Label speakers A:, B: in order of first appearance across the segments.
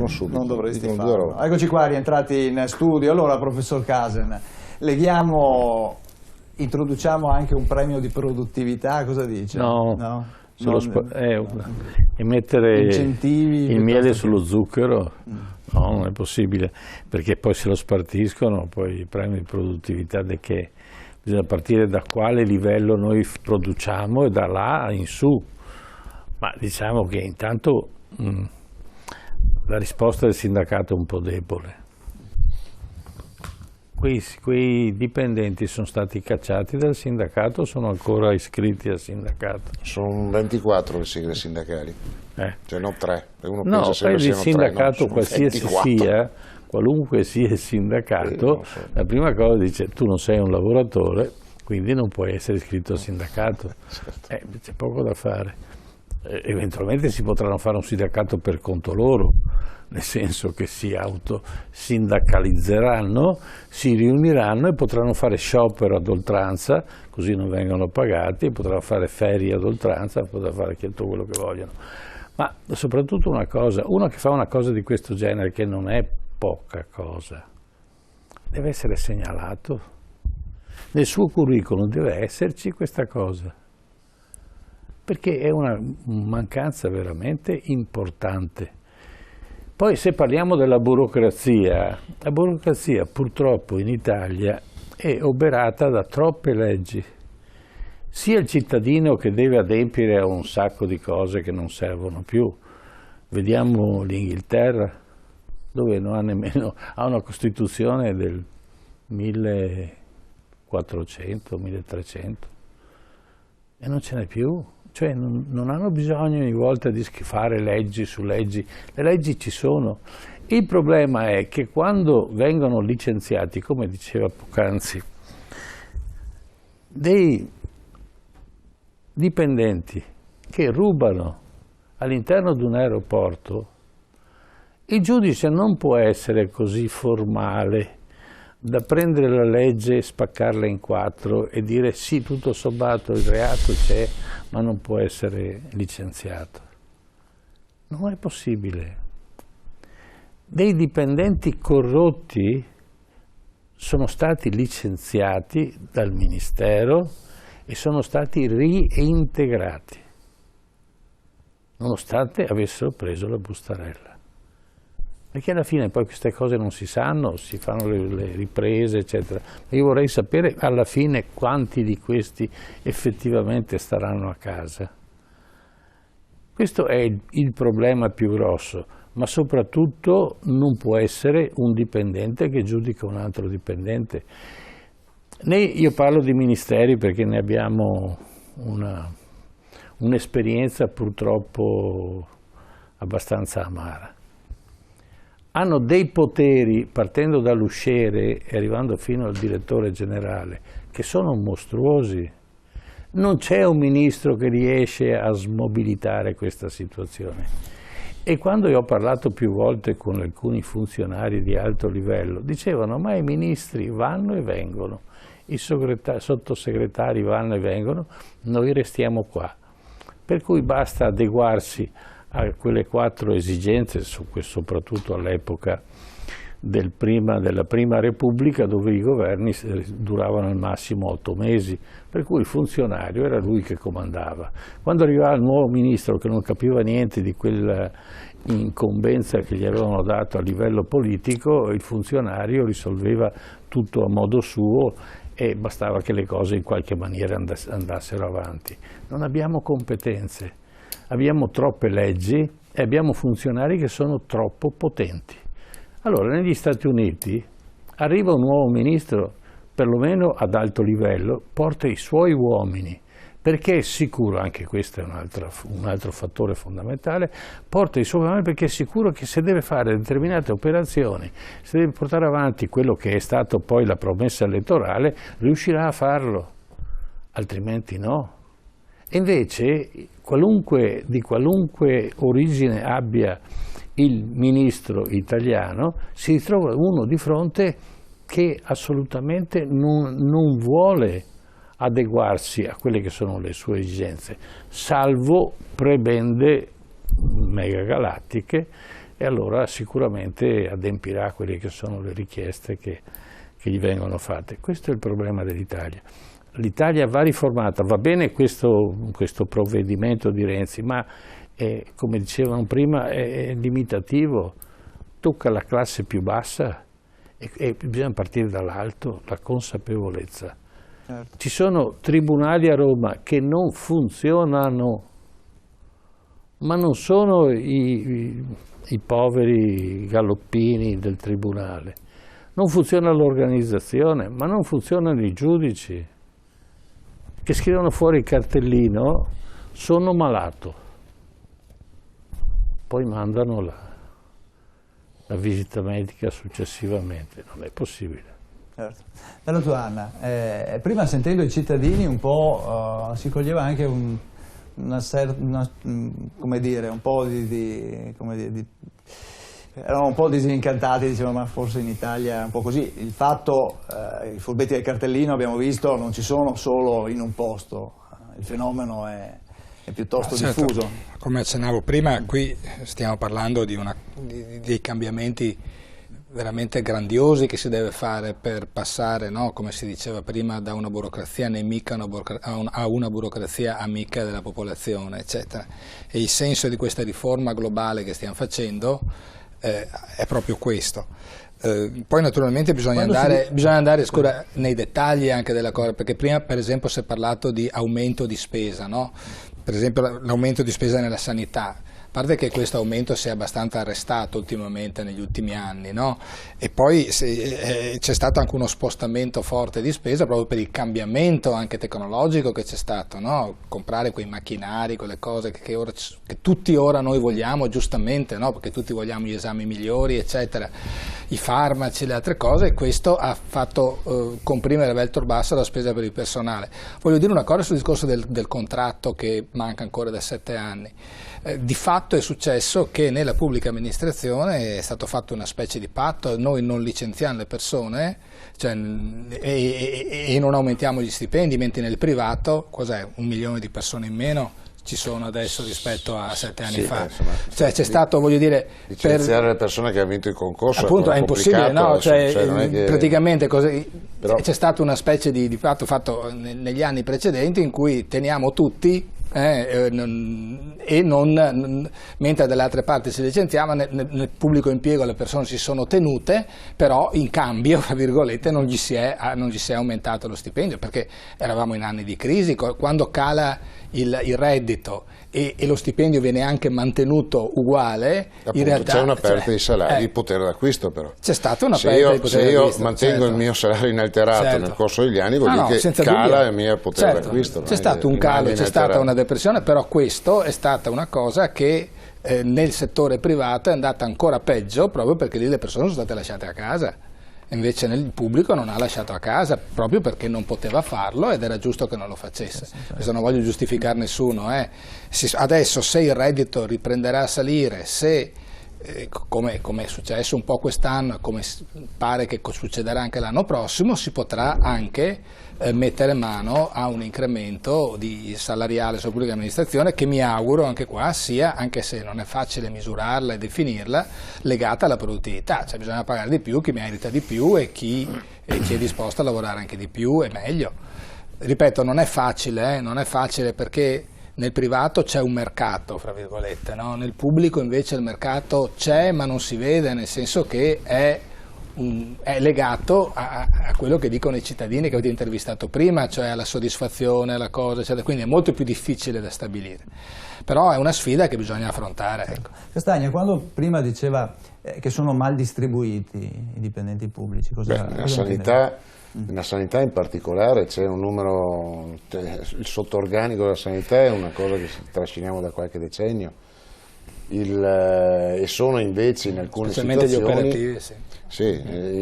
A: dicono subito.
B: Non dovresti
A: dicono
B: farlo. Eccoci qua, rientrati in studio. Allora, professor Casen, introduciamo anche un premio di produttività, cosa dice?
C: No. E mettere
B: incentivi,
C: il miele sullo zucchero, no, non è possibile, perché poi se lo spartiscono, poi il premio di produttività di che? Bisogna partire da quale livello noi produciamo e da là in su. Ma diciamo che intanto la risposta del sindacato è un po' debole. Quei dipendenti sono stati cacciati dal sindacato o sono ancora iscritti al sindacato?
A: Sono 24 le sigle sindacali, cioè non 3. Uno pensa
C: il sindacato
A: 3, no,
C: qualsiasi
A: 24.
C: sia, qualunque sia il sindacato, la prima cosa dice tu non sei un lavoratore, quindi non puoi essere iscritto al sindacato.
A: Certo.
C: C'è poco da fare. Eventualmente si potranno fare un sindacato per conto loro, nel senso che si autosindacalizzeranno, si riuniranno e potranno fare sciopero ad oltranza, così non vengono pagati, potranno fare ferie ad oltranza, potranno fare tutto quello che vogliono. Ma soprattutto una cosa, uno che fa una cosa di questo genere, che non è poca cosa, deve essere segnalato. Nel suo curriculum deve esserci questa cosa, perché è una mancanza veramente importante. Poi se parliamo della burocrazia, la burocrazia purtroppo in Italia è oberata da troppe leggi. Sia il cittadino che deve adempiere a un sacco di cose che non servono più. Vediamo l'Inghilterra, dove non ha nemmeno, ha una Costituzione del 1400, 1300 e non ce n'è più. Cioè non hanno bisogno ogni volta di fare leggi su leggi, le leggi ci sono. Il problema è che quando vengono licenziati, come diceva poc'anzi, dei dipendenti che rubano all'interno di un aeroporto, il giudice non può essere così formale da prendere la legge, spaccarla in quattro e dire sì, tutto sommato il reato c'è, ma non può essere licenziato. Non è possibile. Dei dipendenti corrotti sono stati licenziati dal Ministero e sono stati reintegrati, nonostante avessero preso la bustarella. Perché alla fine poi queste cose non si sanno, si fanno le riprese, eccetera. Ma io vorrei sapere alla fine quanti di questi effettivamente staranno a casa. Questo è il problema più grosso, ma soprattutto non può essere un dipendente che giudica un altro dipendente. Io parlo di ministeri perché ne abbiamo un'esperienza purtroppo abbastanza amara. Hanno dei poteri, partendo dall'usciere e arrivando fino al direttore generale, che sono mostruosi. Non c'è un ministro che riesce a smobilitare questa situazione. E quando io ho parlato più volte con alcuni funzionari di alto livello, dicevano ma i ministri vanno e vengono, i sottosegretari vanno e vengono, noi restiamo qua. Per cui basta adeguarsi a quelle 4 esigenze, soprattutto all'epoca della Prima Repubblica, dove i governi duravano al massimo 8 mesi, per cui il funzionario era lui che comandava. Quando arrivava il nuovo ministro che non capiva niente di quella incombenza che gli avevano dato a livello politico, il funzionario risolveva tutto a modo suo e bastava che le cose in qualche maniera andassero avanti. Non abbiamo competenze. Abbiamo troppe leggi e abbiamo funzionari che sono troppo potenti. Allora, negli Stati Uniti arriva un nuovo ministro, perlomeno ad alto livello, porta i suoi uomini, perché è sicuro, anche questo è un altro fattore fondamentale, porta i suoi uomini perché è sicuro che se deve fare determinate operazioni, se deve portare avanti quello che è stato poi la promessa elettorale, riuscirà a farlo, altrimenti no. E invece, di qualunque origine abbia il ministro italiano, si ritrova uno di fronte che assolutamente non vuole adeguarsi a quelle che sono le sue esigenze, salvo prebende megagalattiche e allora sicuramente adempirà quelle che sono le richieste che gli vengono fatte. Questo è il problema dell'Italia. L'Italia va riformata, va bene questo provvedimento di Renzi, ma come dicevano prima è limitativo, tocca la classe più bassa e bisogna partire dall'alto, la consapevolezza.
B: Certo.
C: Ci sono tribunali a Roma che non funzionano, ma non sono i poveri galoppini del tribunale. Non funziona l'organizzazione, ma non funzionano i giudici che scrivono fuori il cartellino sono malato, poi mandano la visita medica successivamente. Non è possibile.
B: Certo. Dalla tua Anna, prima sentendo i cittadini un po' si coglieva anche come dire, un po' erano un po' disincantati, dicevano ma forse in Italia è un po' così. Il fatto, i furbetti del cartellino abbiamo visto non ci sono solo in un posto, il fenomeno è piuttosto diffuso.
D: Come accennavo prima, qui stiamo parlando di dei cambiamenti veramente grandiosi che si deve fare per passare, no, come si diceva prima, da una burocrazia nemica a una burocrazia amica della popolazione, eccetera. E il senso di questa riforma globale che stiamo facendo è proprio questo. Poi naturalmente bisogna andare nei dettagli anche della cosa, perché prima per esempio si è parlato di aumento di spesa, no? Per esempio l'aumento di spesa nella sanità. A parte che questo aumento si è abbastanza arrestato ultimamente negli ultimi anni, no? E poi c'è stato anche uno spostamento forte di spesa proprio per il cambiamento anche tecnologico che c'è stato, no? Comprare quei macchinari, quelle cose che tutti ora noi vogliamo, giustamente, no? Perché tutti vogliamo gli esami migliori, eccetera, i farmaci, le altre cose, e questo ha fatto comprimere a verso il basso la spesa per il personale. Voglio dire una cosa sul discorso del contratto che manca ancora da 7 anni. Di fatto è successo che nella pubblica amministrazione è stato fatto una specie di patto: noi non licenziamo le persone, cioè, e non aumentiamo gli stipendi, mentre nel privato, cos'è, 1 milione di persone in meno ci sono adesso rispetto a 7 anni fa. Insomma, cioè c'è stato, voglio dire,
A: licenziare le persone che hanno vinto il concorso
D: appunto è impossibile, no? Cioè,
A: che...
D: praticamente c'è stata una specie di patto fatto negli anni precedenti in cui teniamo tutti mentre dalle altre parti si licenziava, nel pubblico impiego le persone si sono tenute, però in cambio, tra virgolette, non gli si è aumentato lo stipendio, perché eravamo in anni di crisi. Quando cala il reddito e lo stipendio viene anche mantenuto uguale, appunto, in realtà
A: c'è una perdita di salario, di potere d'acquisto. Però
D: c'è stata una perdita di potere d'acquisto.
A: Se io mantengo il mio salario inalterato nel corso degli anni, vuol dire che cala il mio potere d'acquisto.
D: C'è stato un calo, c'è stata una depressione, però questo è stata una cosa che nel settore privato è andata ancora peggio, proprio perché lì le persone sono state lasciate a casa. Invece nel pubblico non ha lasciato a casa proprio perché non poteva farlo ed era giusto che non lo facesse. Questo non voglio giustificare nessuno. Adesso se il reddito riprenderà a salire, se come è successo un po' quest'anno e come pare che succederà anche l'anno prossimo, si potrà anche mettere mano a un incremento salariale sulla pubblica amministrazione, che mi auguro anche qua sia, anche se non è facile misurarla e definirla, legata alla produttività. Cioè bisogna pagare di più chi merita di più e chi è disposto a lavorare anche di più e meglio. Ripeto, non è facile perché nel privato c'è un mercato, fra virgolette, no? Nel pubblico invece il mercato c'è ma non si vede, nel senso che è legato a quello che dicono i cittadini che avete intervistato prima, cioè alla soddisfazione, alla cosa, eccetera. Quindi è molto più difficile da stabilire, però è una sfida che bisogna affrontare. Ecco.
B: Castagna, quando prima diceva che sono mal distribuiti i dipendenti pubblici,
A: nella sanità in particolare c'è un numero, il sottorganico della sanità è una cosa che trasciniamo da qualche decennio, e sono invece in alcune situazioni,
D: gli operativi,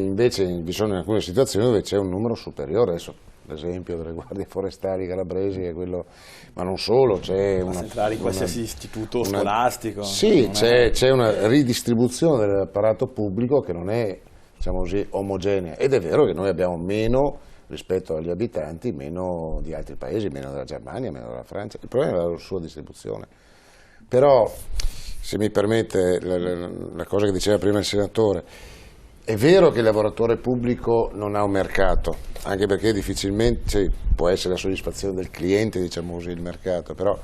A: invece vi sono in alcune situazioni dove c'è un numero superiore. Adesso l'esempio delle guardie forestali calabresi è quello, ma non solo, c'è
E: entrare in qualsiasi istituto scolastico.
A: Sì, c'è una ridistribuzione dell'apparato pubblico che non è, diciamo così, omogenea, ed è vero che noi abbiamo meno rispetto agli abitanti, meno di altri paesi, meno della Germania, meno della Francia. Il problema è la sua distribuzione. Però se mi permette la cosa che diceva prima il senatore, è vero che il lavoratore pubblico non ha un mercato, anche perché difficilmente può essere la soddisfazione del cliente, diciamo così, il mercato, però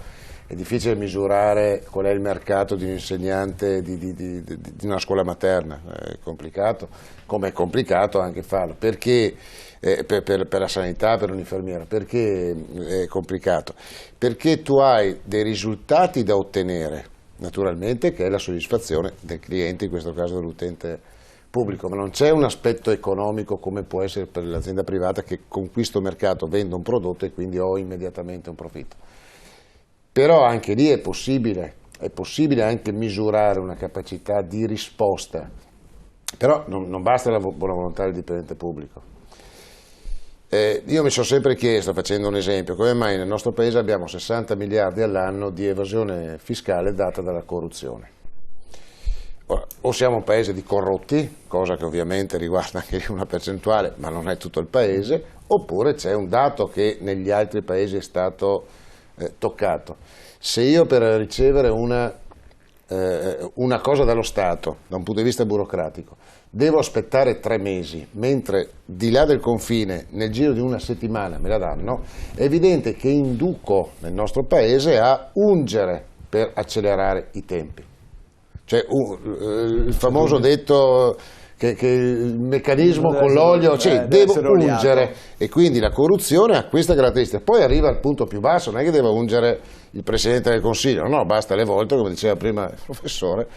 A: è difficile misurare qual è il mercato di un insegnante di una scuola materna, è complicato, come è complicato anche farlo, perché per la sanità, per un'infermiera, perché è complicato? Perché tu hai dei risultati da ottenere, naturalmente, che è la soddisfazione del cliente, in questo caso dell'utente pubblico, ma non c'è un aspetto economico come può essere per l'azienda privata che con questo mercato vendo un prodotto e quindi ho immediatamente un profitto. Però anche lì è possibile anche misurare una capacità di risposta, però non basta la buona volontà del dipendente pubblico. Io mi sono sempre chiesto, facendo un esempio, come mai nel nostro paese abbiamo 60 miliardi all'anno di evasione fiscale data dalla corruzione. Ora, o siamo un paese di corrotti, cosa che ovviamente riguarda anche una percentuale, ma non è tutto il paese, oppure c'è un dato che negli altri paesi è stato toccato. Se io per ricevere una cosa dallo Stato, da un punto di vista burocratico, devo aspettare 3 mesi, mentre di là del confine, nel giro di una settimana me la danno, è evidente che induco nel nostro paese a ungere per accelerare i tempi. Cioè il famoso detto che il meccanismo con l'olio, devo ungere, e quindi la corruzione ha questa caratteristica. Poi arriva al punto più basso, non è che deve ungere il Presidente del Consiglio, no, basta alle volte, come diceva prima il professore,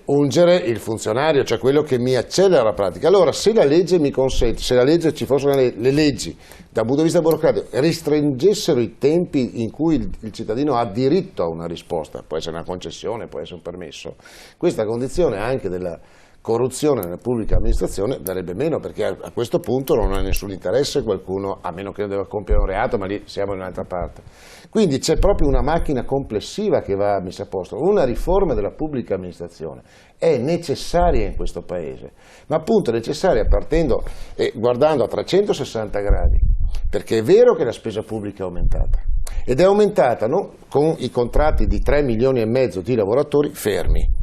A: ungere il funzionario, cioè quello che mi accelera la pratica. Allora, se la legge mi consente, se la legge ci fossero le leggi dal punto di vista burocratico restringessero i tempi in cui il cittadino ha diritto a una risposta, può essere una concessione, può essere un permesso, questa condizione anche della corruzione nella pubblica amministrazione verrebbe meno, perché a questo punto non ha nessun interesse qualcuno, a meno che non debba compiere un reato, ma lì siamo in un'altra parte. Quindi c'è proprio una macchina complessiva che va messa a posto. Una riforma della pubblica amministrazione è necessaria in questo Paese, ma appunto è necessaria partendo e guardando a 360 gradi, perché è vero che la spesa pubblica è aumentata, ed è aumentata con i contratti di 3 milioni e mezzo di lavoratori fermi.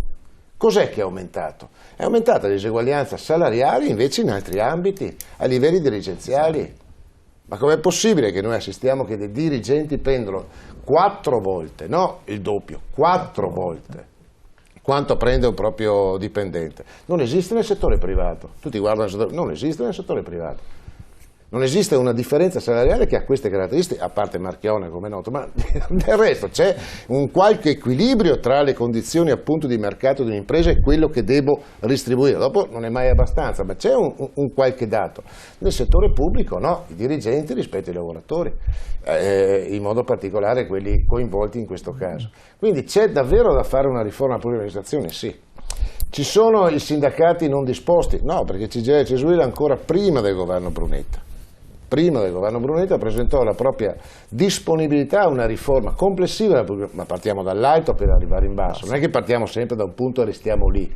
A: Cos'è che è aumentato? È aumentata la diseguaglianza salariale invece in altri ambiti, a livelli dirigenziali. Ma com'è possibile che noi assistiamo che dei dirigenti prendono 4 volte, no il doppio, 4 volte quanto prende un proprio dipendente? Non esiste nel settore privato. Tutti guardano il settore, non esiste nel settore privato. Non esiste una differenza salariale che ha queste caratteristiche, a parte Marchionne come noto, ma del resto c'è un qualche equilibrio tra le condizioni appunto di mercato di un'impresa e quello che devo distribuire. Dopo non è mai abbastanza, ma c'è un qualche dato. Nel settore pubblico no, i dirigenti rispetto ai lavoratori, in modo particolare quelli coinvolti in questo caso. Quindi c'è davvero da fare una riforma della pubblica amministrazione? Sì. Ci sono i sindacati non disposti? No, perché CGIL e CISL ancora prima del governo Brunetta presentò la propria disponibilità a una riforma complessiva, ma partiamo dall'alto per arrivare in basso, non è che partiamo sempre da un punto e restiamo lì,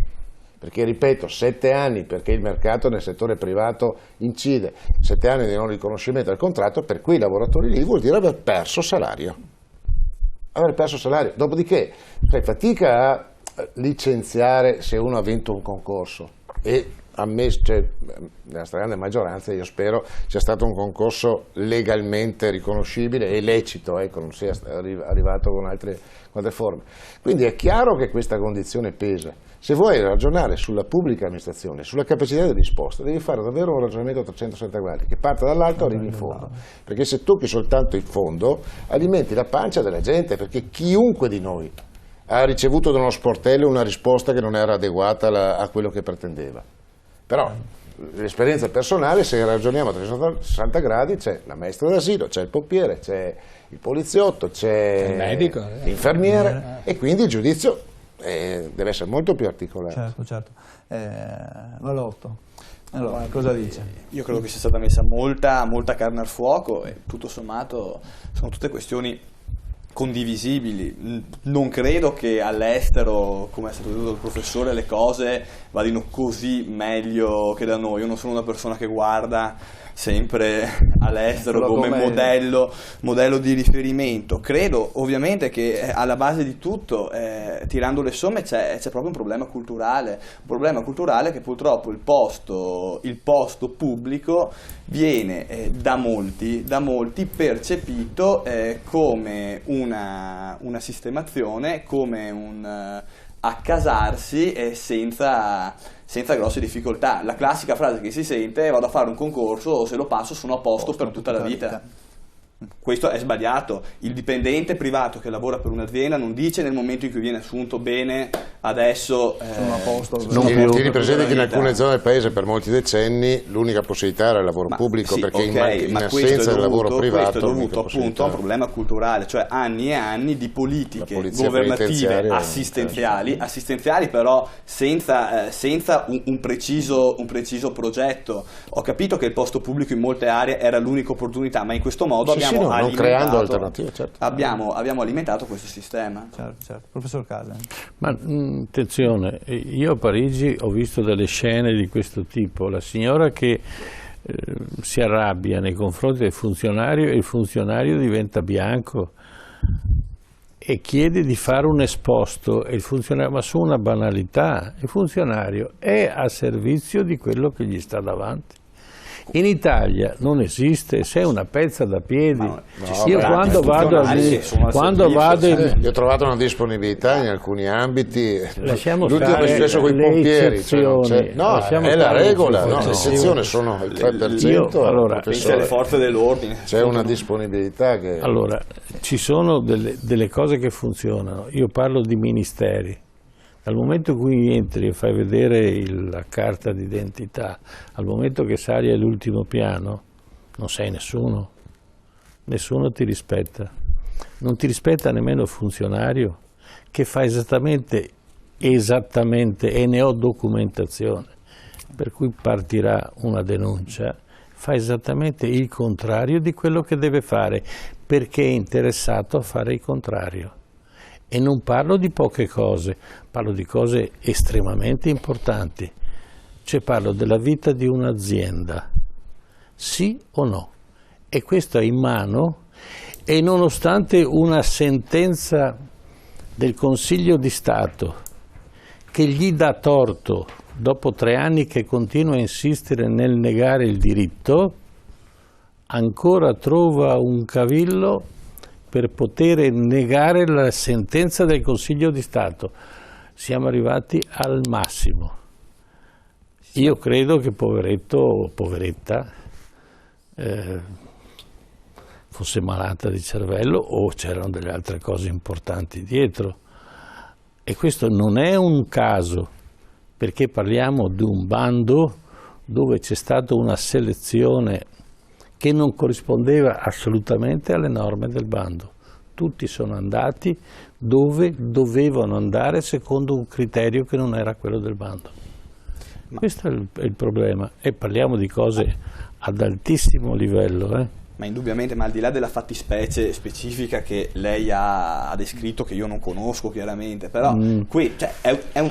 A: perché ripeto, 7 anni perché il mercato nel settore privato incide, 7 anni di non riconoscimento del contratto, per quei lavoratori lì vuol dire aver perso salario, dopodiché fai fatica a licenziare se uno ha vinto un concorso e ammesso, cioè, nella stragrande maggioranza io spero sia stato un concorso legalmente riconoscibile e lecito, ecco, non sia arrivato con altre forme. Quindi è chiaro che questa condizione pesa. Se vuoi ragionare sulla pubblica amministrazione, sulla capacità di risposta, devi fare davvero un ragionamento a 360 gradi, che parte dall'alto e arrivi in fondo. Perché se tocchi soltanto il fondo, alimenti la pancia della gente, perché chiunque di noi ha ricevuto da uno sportello una risposta che non era adeguata a quello che pretendeva. Però l'esperienza personale, se ragioniamo a 360 gradi, c'è la maestra d'asilo, c'è il pompiere, c'è il poliziotto, c'è
D: il medico,
A: l'infermiere, e quindi il giudizio deve essere molto più articolato.
B: Certo. Valotto, allora, cosa dice?
E: Io credo che sia stata messa molta carne al fuoco e tutto sommato sono tutte questioni condivisibili. Non credo che all'estero, come è stato detto dal professore, le cose vadino così meglio che da noi. Io non sono una persona che guarda sempre all'estero come modello di riferimento. Credo ovviamente che alla base di tutto, tirando le somme, c'è proprio un problema culturale che purtroppo il posto pubblico viene da molti percepito come una sistemazione, come un accasarsi senza grosse difficoltà. La classica frase che si sente è: vado a fare un concorso, se lo passo sono a posto per tutta la vita. Questo è sbagliato. Il dipendente privato che lavora per un'azienda non dice nel momento in cui viene assunto: bene, adesso
B: sono a posto.
A: Tieni presente che in alcune zone del paese per molti decenni l'unica possibilità era il lavoro pubblico, perché in assenza del lavoro privato
E: questo è dovuto appunto a un problema culturale, cioè anni e anni di politiche governative assistenziali però senza un preciso progetto. Ho capito che il posto pubblico in molte aree era l'unica opportunità, ma in questo modo
A: non creando alternative, certo.
E: abbiamo alimentato questo sistema.
B: Certo. Professor Casa.
C: Ma attenzione, io a Parigi ho visto delle scene di questo tipo: la signora che si arrabbia nei confronti del funzionario e il funzionario diventa bianco e chiede di fare un esposto, e il funzionario, ma su una banalità, il funzionario è a servizio di quello che gli sta davanti. In Italia non esiste, sei una pezza da piedi. Io quando vado
A: ho trovato una disponibilità in alcuni ambiti. L'ultimo è successo con i pompieri, è la regola, l'eccezione sono il 3%.
E: Allora, le forze dell'ordine.
A: C'è una disponibilità che...
C: Allora, ci sono delle cose che funzionano. Io parlo di ministeri. Dal momento in cui entri e fai vedere la carta d'identità, al momento che sali all'ultimo piano, non sei nessuno ti rispetta. Non ti rispetta nemmeno il funzionario che fa esattamente, e ne ho documentazione, per cui partirà una denuncia, fa esattamente il contrario di quello che deve fare, perché è interessato a fare il contrario. E non parlo di poche cose, parlo di cose estremamente importanti. Cioè parlo della vita di un'azienda, sì o no? E questo è in mano, e nonostante una sentenza del Consiglio di Stato che gli dà torto dopo 3 anni che continua a insistere nel negare il diritto, ancora trova un cavillo per poter negare la sentenza del Consiglio di Stato. Siamo arrivati al massimo. Io credo che poveretto o poveretta fosse malata di cervello o c'erano delle altre cose importanti dietro. E questo non è un caso, perché parliamo di un bando dove c'è stata una selezione che non corrispondeva assolutamente alle norme del bando. Tutti sono andati dove dovevano andare secondo un criterio che non era quello del bando. Questo è il problema, e parliamo di cose ad altissimo livello.
E: Ma indubbiamente, ma al di là della fattispecie specifica che lei ha descritto, che io non conosco chiaramente, però qui è un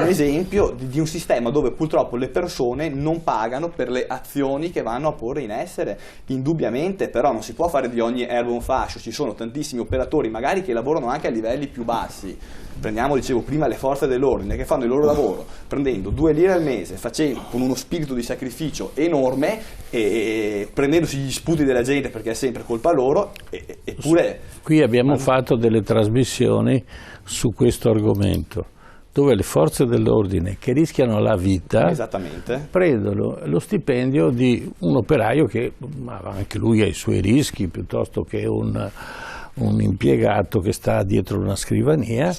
E: esempio di un sistema dove purtroppo le persone non pagano per le azioni che vanno a porre in essere. Indubbiamente, però non si può fare di ogni erba un fascio, ci sono tantissimi operatori magari che lavorano anche a livelli più bassi. Prendiamo, dicevo prima, le forze dell'ordine che fanno il loro lavoro prendendo 2 lire al mese, con uno spirito di sacrificio enorme e prendendosi gli sputi della gente perché è sempre colpa loro, eppure...
C: Qui abbiamo fatto delle trasmissioni su questo argomento, dove le forze dell'ordine che rischiano la vita prendono lo stipendio di un operaio che anche lui ha i suoi rischi, piuttosto che un impiegato che sta dietro una scrivania,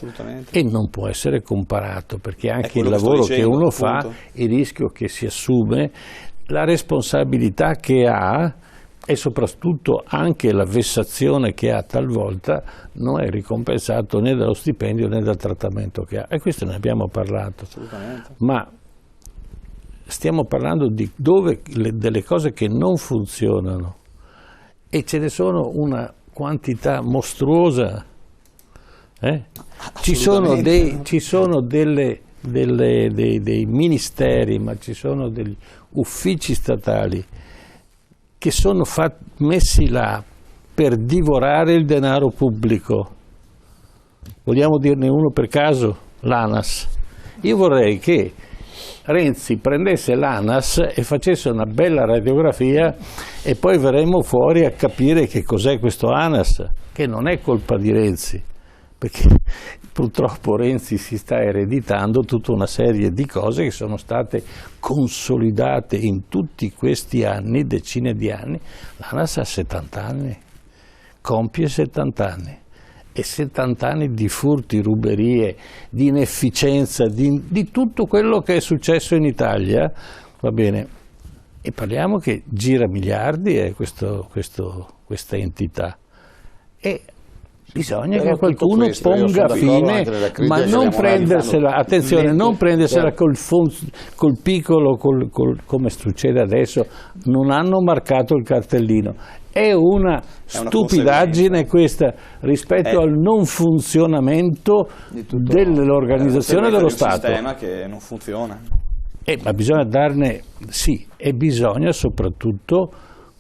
C: e non può essere comparato, perché anche il lavoro che uno fa, il rischio che si assume, la responsabilità che ha e soprattutto anche la vessazione che ha talvolta non è ricompensato né dallo stipendio né dal trattamento che ha, e questo ne abbiamo parlato. Ma stiamo parlando di delle cose che non funzionano, e ce ne sono una quantità mostruosa. Ci sono dei ministeri, ma ci sono degli uffici statali che sono messi là per divorare il denaro pubblico. Vogliamo dirne uno per caso? L'ANAS. Io vorrei che Renzi prendesse l'ANAS e facesse una bella radiografia e poi verremo fuori a capire che cos'è questo ANAS, che non è colpa di Renzi, perché purtroppo Renzi si sta ereditando tutta una serie di cose che sono state consolidate in tutti questi anni, decine di anni. L'ANAS ha 70 anni, compie 70 anni. E 70 anni di furti, ruberie, di inefficienza, di tutto quello che è successo in Italia, va bene, e parliamo che gira miliardi questa entità, e bisogna che qualcuno ponga fine, ma non prendersela, attenzione, non prendersela col piccolo, come succede adesso, non hanno marcato il cartellino. È una stupidaggine questa rispetto al non funzionamento dell'organizzazione dello Stato.
E: È un sistema che non funziona.
C: Ma bisogna darne, sì, e bisogna soprattutto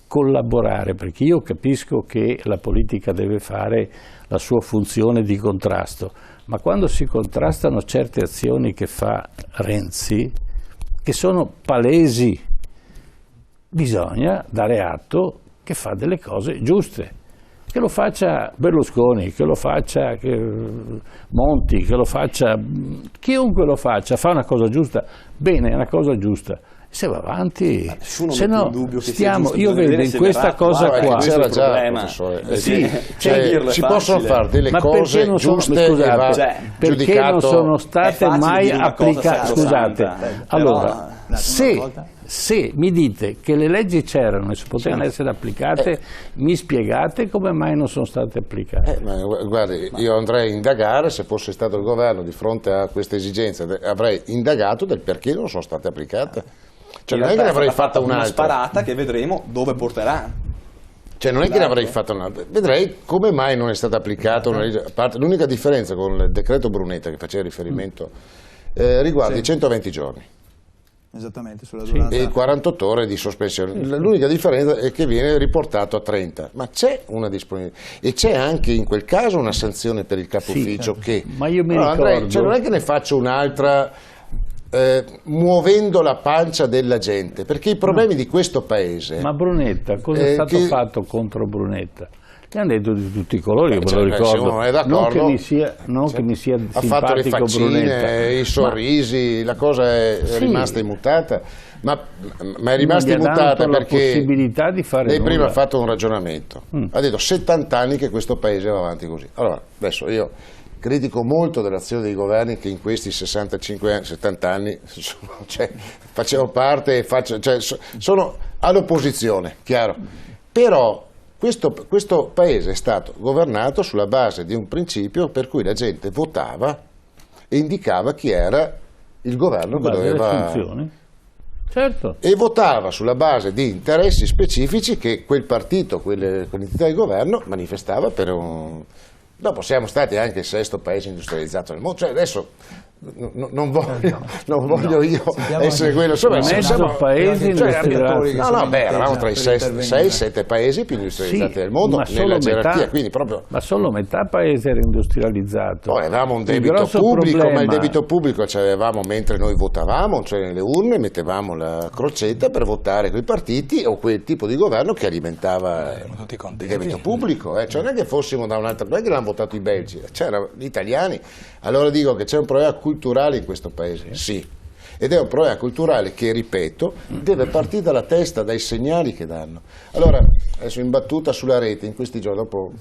C: collaborare, perché io capisco che la politica deve fare la sua funzione di contrasto, ma quando si contrastano certe azioni che fa Renzi, che sono palesi, bisogna dare atto che fa delle cose giuste, che lo faccia Berlusconi, che lo faccia Monti, che lo faccia chiunque lo faccia, fa una cosa giusta, bene, è una cosa giusta. Se va avanti, se no stiamo, io vedo in questa cosa qua,
A: c'era già, professore, ci possono fare delle cose giuste,
C: perché non sono state mai applicate. Scusate, allora, se mi dite che le leggi c'erano e si potevano essere applicate, mi spiegate come mai non sono state applicate?
A: Ma guardi, io andrei a indagare, se fosse stato il governo di fronte a queste esigenze, avrei indagato del perché non sono state applicate. Cioè non è che ne avrei fatta un'altra
E: sparata che vedremo dove porterà.
A: Cioè non è che ne avrei fatta un'altra, vedrei come mai non è stata applicata una legge. A parte, l'unica differenza con il decreto Brunetta che faceva riferimento riguarda i 120 giorni.
B: Esattamente, sulla durata.
A: E 48 ore di sospensione. L'unica differenza è che viene riportato a 30, ma c'è una disponibilità e c'è anche in quel caso una sanzione per il capo ufficio che...
C: Ma io mi ricordo...
A: cioè non è che ne faccio un'altra muovendo la pancia della gente, perché i problemi di questo paese...
C: Ma Brunetta, cosa è stato fatto contro Brunetta? Gli hanno detto di tutti i colori, io me lo ricordo, non che mi sia
A: ha fatto le faccine,
C: Brunetta.
A: I sorrisi, la cosa è rimasta immutata, ma è rimasta immutata perché
C: la possibilità di fare
A: lei prima ha fatto un ragionamento, ha detto 70 anni che questo paese va avanti così. Allora, adesso io critico molto dell'azione dei governi che in questi 65 anni, 70 anni facevo parte, sono all'opposizione, chiaro, però questo paese è stato governato sulla base di un principio per cui la gente votava e indicava chi era il governo che doveva...
C: Certo.
A: E votava sulla base di interessi specifici che quel partito, quell'entità di governo manifestava per un... Dopo siamo stati anche il 6º paese industrializzato nel mondo, cioè adesso non voglio io essere quello, insomma, siamo
C: paesi industrializzati.
A: Eravamo tra i 6-7 paesi più industrializzati del mondo nella gerarchia, quindi proprio...
C: Ma solo metà paese era industrializzato.
A: Poi avevamo un debito pubblico, ma il debito pubblico ce l'avevamo mentre noi votavamo, cioè nelle urne mettevamo la crocetta per votare quei partiti o quel tipo di governo che alimentava il debito pubblico, cioè non è che fossimo da un'altra, non è che l'hanno votato i belgi, c'erano gli italiani. Allora dico che c'è un problema culturale in questo paese, sì, ed è un problema culturale che, ripeto, deve partire dalla testa, dai segnali che danno. Allora, adesso in battuta sulla rete, in questi giorni, dopo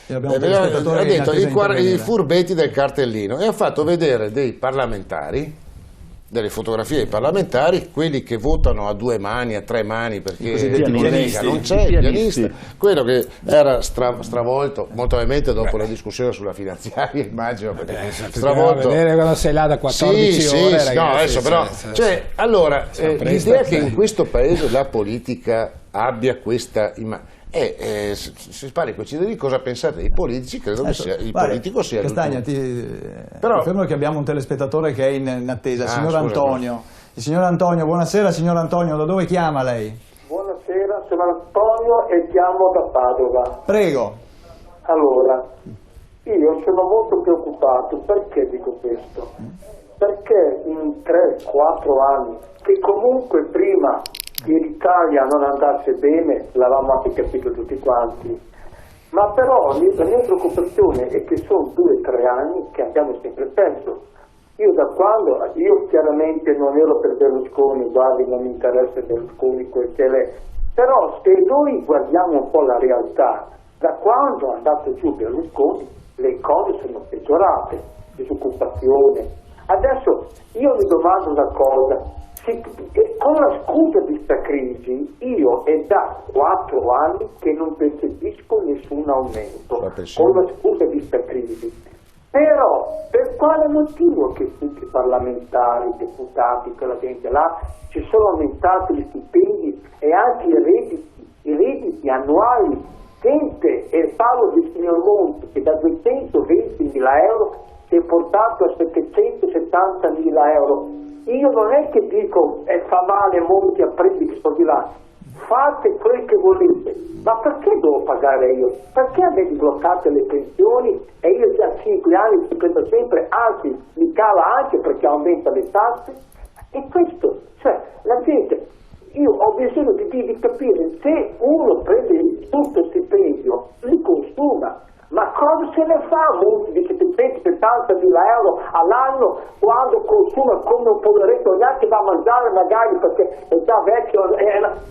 A: ha detto i furbetti del cartellino e ha fatto vedere dei parlamentari, delle fotografie dei parlamentari, quelli che votano a 2 mani, a 3 mani perché
C: pianisti,
A: non c'è il pianista, quello che era stravolto molto probabilmente dopo la discussione sulla finanziaria, immagino, perché stravolto.
D: Vedere quando sei là da 14 ore, ragazzi,
A: no, adesso però allora l'idea che in questo paese la politica abbia questa si parli con i cittadini cosa pensate dei politici, credo che il politico sia
B: Castagna,
A: però
B: confermo che abbiamo un telespettatore che è in attesa, signor
A: scusa,
B: Antonio. Il signor Antonio, buonasera signor Antonio, da dove chiama lei?
F: Buonasera, sono Antonio e chiamo da Padova.
B: Prego.
F: Allora, io sono molto preoccupato, perché dico questo? Perché in 3-4 anni, che comunque prima che l'Italia non andasse bene, l'avevamo anche capito tutti quanti, ma però la mia preoccupazione è che sono 2-3 anni che abbiamo sempre perso. Io chiaramente non ero per Berlusconi, guardi, non mi interessa Berlusconi, quel che è, però se noi guardiamo un po' la realtà, da quando è andato giù Berlusconi le cose sono peggiorate, disoccupazione. Adesso io mi domando una cosa, con la scusa di questa crisi io è da 4 anni che non percepisco nessun aumento, con la scusa di questa crisi. Però per quale motivo che tutti i parlamentari, i deputati, quella gente là, ci sono aumentati gli stipendi e anche i redditi annuali? Gente, e parlo del signor Monti che da 220.000 euro si è portato a 770.000 euro. Io non è che dico fa male Monti a prendere questi soldi là, fate quel che volete, ma perché devo pagare io? Perché a me bloccate le pensioni e io già 5 anni ci prendo sempre, anzi mi cala anche perché aumenta le tasse? E questo, cioè la gente, io ho bisogno di capire, se uno prende tutto il stipendio, li consuma, ma cosa se ne fa Monti di 770.000 euro all'anno quando consuma come un poveretto, neanche va a mangiare magari perché è già vecchio,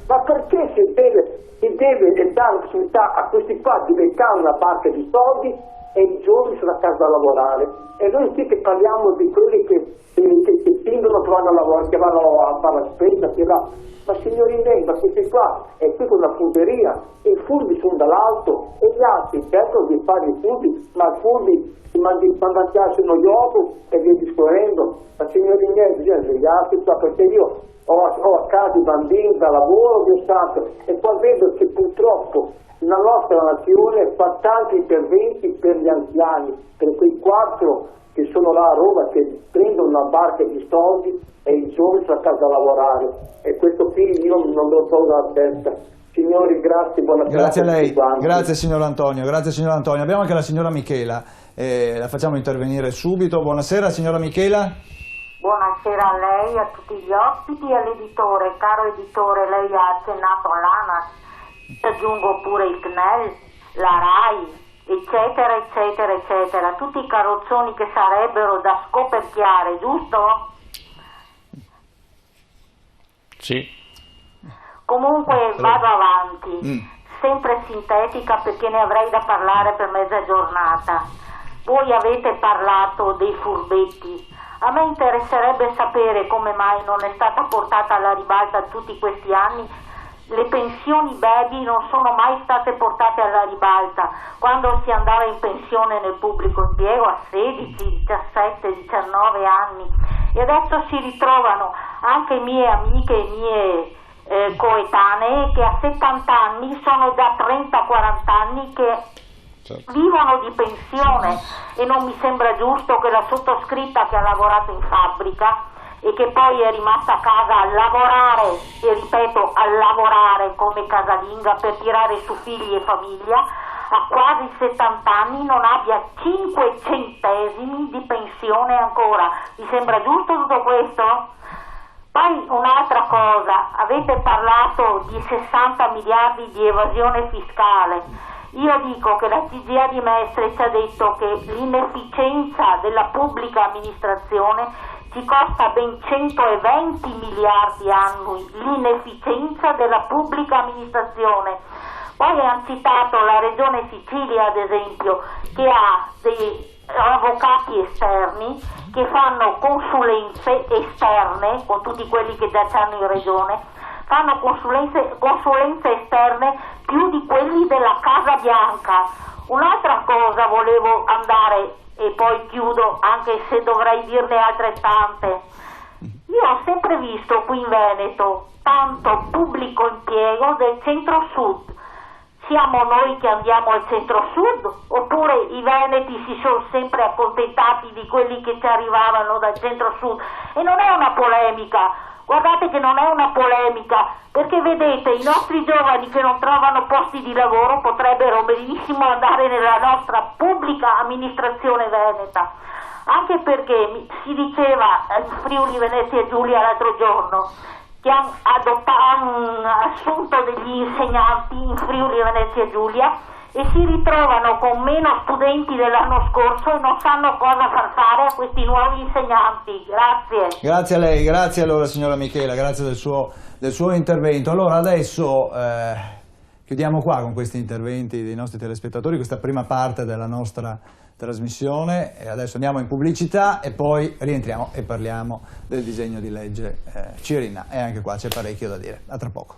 F: ma perché si deve dare la possibilità a questi qua di beccare una barca di soldi e i giovani sono a casa a lavorare? E noi sì che parliamo di quelli che fingono che vanno a lavorare, che vanno a fare la spesa, che va. Ma signori miei, ma questi qua è qui con una furberia, i furbi sono dall'alto e gli altri cercano di fare i furbi, ma i furbi si mangiano gli uovo e via discorrendo. Ma signori miei, bisogna svegliarsi qua, perché io ho a casa i bambini da lavoro, Dio santo, e poi vedo che purtroppo la nostra nazione fa tanti interventi per gli anziani, per quei 4 che sono là a Roma che prendono una barca di soldi e i giovani sono a casa a lavorare, e questo qui io non lo trovo dalla testa. Signori, grazie, buonasera.
B: Grazie a lei, grazie signor Antonio, grazie signor Antonio. Abbiamo anche la signora Michela, la facciamo intervenire subito. Buonasera signora Michela.
G: Buonasera a lei, a tutti gli ospiti e all'editore. Caro editore, lei ha accennato all'ANAS, aggiungo pure il CNEL, la RAI, eccetera, eccetera, eccetera. Tutti i carrozzoni che sarebbero da scoperchiare, giusto?
C: Sì.
G: Comunque vado avanti, sempre sintetica perché ne avrei da parlare per mezza giornata. Voi avete parlato dei furbetti. A me interesserebbe sapere come mai non è stata portata alla ribalta tutti questi anni. Le pensioni baby non sono mai state portate alla ribalta quando si andava in pensione nel pubblico impiego a 16, 17, 19 anni, e adesso si ritrovano anche mie amiche e mie coetanee che a 70 anni sono da 30-40 anni che vivono di pensione, e non mi sembra giusto che la sottoscritta che ha lavorato in fabbrica e che poi è rimasta a casa a lavorare, e ripeto a lavorare come casalinga per tirare su figli e famiglia, a quasi 70 anni non abbia 5 centesimi di pensione ancora. Vi sembra giusto tutto questo? Poi un'altra cosa, avete parlato di 60 miliardi di evasione fiscale. Io dico che la CGIA di Mestre ci ha detto che l'inefficienza della pubblica amministrazione ci costa ben 120 miliardi annui, l'inefficienza della pubblica amministrazione. Poi hanno citato la Regione Sicilia, ad esempio, che ha dei avvocati esterni che fanno consulenze esterne, con tutti quelli che già c'hanno in regione, fanno consulenze esterne più di quelli della Casa Bianca. Un'altra cosa volevo andare, e poi chiudo, anche se dovrei dirne altrettante. Io ho sempre visto qui in Veneto tanto pubblico impiego del centro-sud. Siamo noi che andiamo al centro-sud, oppure i veneti si sono sempre accontentati di quelli che ci arrivavano dal centro-sud? E non è una polemica, guardate che non è una polemica, perché vedete, i nostri giovani che non trovano posti di lavoro potrebbero benissimo andare nella nostra pubblica amministrazione veneta, anche perché si diceva in Friuli Venezia Giulia l'altro giorno che hanno assunto degli insegnanti in Friuli Venezia Giulia e si ritrovano con meno studenti dell'anno scorso e non sanno cosa far fare a questi nuovi insegnanti. Grazie.
B: Grazie a lei, grazie allora signora Michela, grazie del suo intervento. Allora adesso chiudiamo qua con questi interventi dei nostri telespettatori, questa prima parte della nostra trasmissione, e adesso andiamo in pubblicità e poi rientriamo e parliamo del disegno di legge Cirinnà, e anche qua c'è parecchio da dire. A tra poco.